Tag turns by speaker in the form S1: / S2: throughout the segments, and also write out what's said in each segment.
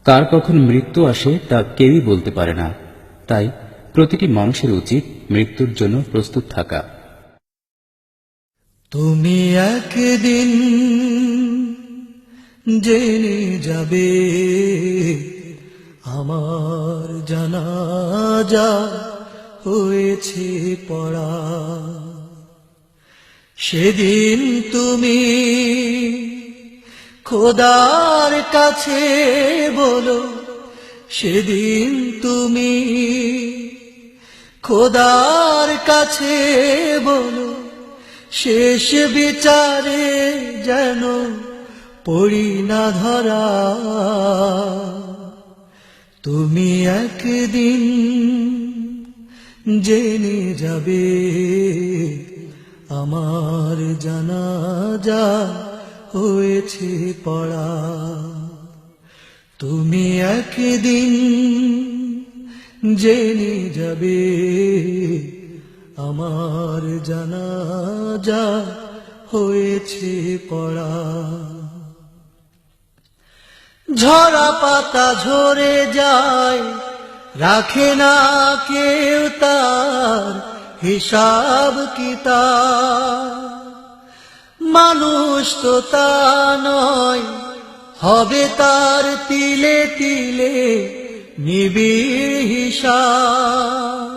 S1: কার কখন মৃত্যু আসে তা কেউই বলতে পারে না। তাই প্রতিটি মানুষের উচিত মৃত্যুর জন্য প্রস্তুত থাকা।
S2: তুমি একদিন জেনে যাবে আমার জানাজা হয়েছে পড়া। সেদিন তুমি খোদার কাছে বলো, সেদিন তুমি খোদার কাছে বলো, শেষ বিচারে যেন পড়ি না ধরা। তুমি একদিন জেনে যাবে আমার জানাজা হয়েছে পড়া। তুমি একদিন জেনে যাবে আমার জানাজা হয়েছে পড়া। ঝরা পাতা ঝরে যায়, রাখে না কেউ তার হিসাব কিতাব। মানুষ তো তা নয়, হবে তার তিলে তিলে নিবিড় হিসাব।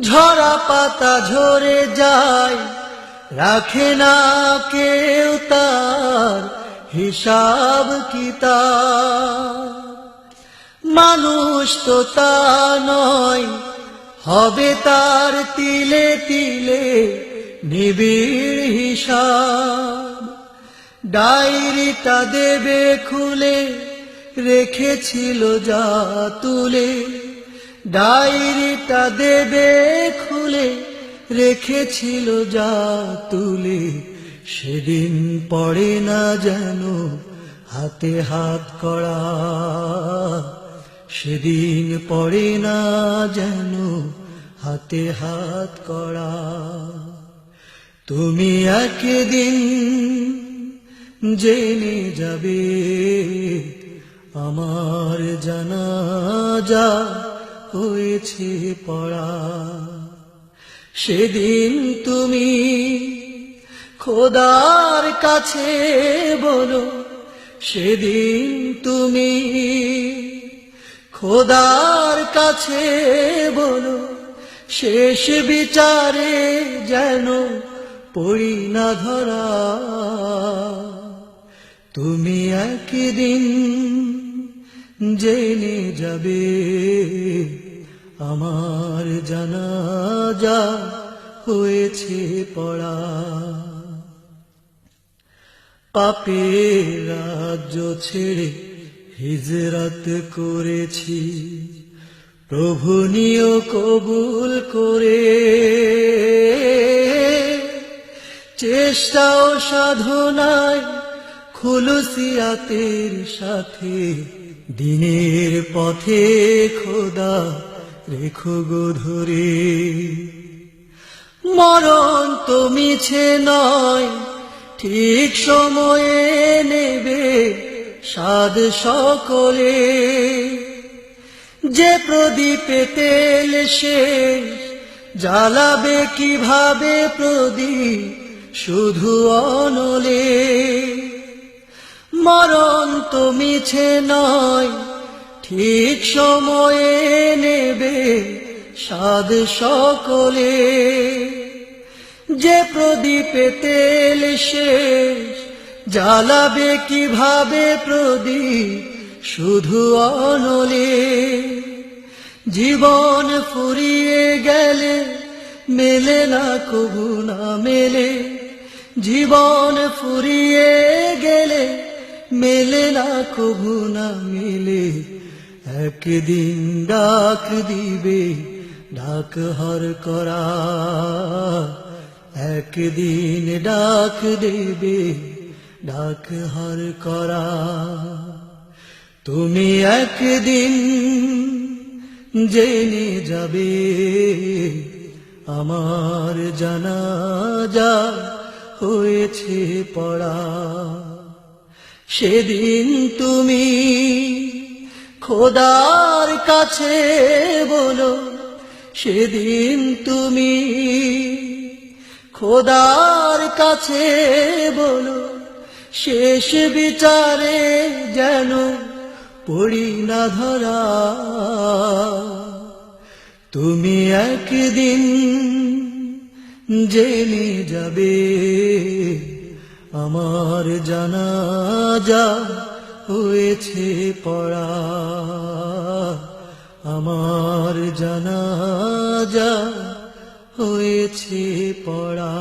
S2: ঝরা পাতা ঝরে যায়, রাখে না কেউ তার হিসাব কিতাব। মানুষ তো তা নয়, হবে তার তিলে তিলে নিবিড় হিসাব। ডায়েরিটা দেবে খুলে, রেখেছিল যা তুলে। ডায়েরিটা দেবে খুলে, রেখেছিল যা তুলে। সেদিন পড়ে না যেন হাতে হাত করা। সেদিন পড়ে না যেন হাতে হাত করা। তুমি একদিন জেনে যাবে আমার জানাজা হয়েছে পড়া। সেদিন তুমি খোদার কাছে বলো, সেদিন তুমি খোদার কাছে বলো, শেষ বিচারে যেন পড়ি না ধরা। তুমি একদিন জেনে যাবে আমার জানাজা হয়েছে পড়া। পাপের রাজ্য ছেড়ে হিজরত করেছি, প্রভু নিয় কবুল করে। চেষ্টা ও সাধনায় খুলুসিয়াতের সাথে দিনের পথে খোদা রেখো গো ধরে। মরণ তো মিছে নয়, ঠিক সময়ে নেবে সাদ সকলে। যে প্রদীপে তেল শেষ, জ্বালাবে কিভাবে প্রদীপ শুধু অনলে। মরণ তো মিছে নয়, ঠিক সময়ে নেবে সাদ সকলে। যে প্রদীপে তেল শেষ, জ্বালাবে কিভাবে প্রদীপ শুধু অনলে। জীবন ফুরিয়ে গেলে মেলে না কবু না মেলে। জীবন ফুরিয়ে গেলে মেলে না কবু না মেলে। একদিন ডাক দিবে ডাক হর করা। একদিন ডাক দেবে ডাক হর করা। তুমি একদিন জেনে যাবে আমার জানাজা হয়েছে পড়া। সেদিন তুমি খোদার কাছে বলো সেদিন তুমি, খোদার কাছে বলো শেষ বিচারে যেন পড়ি না ধরা। তুমি একদিন জেনে যাবে আমার জানাজা হয়েছে পড়া, আমার জানাজা হয়েছে পড়া।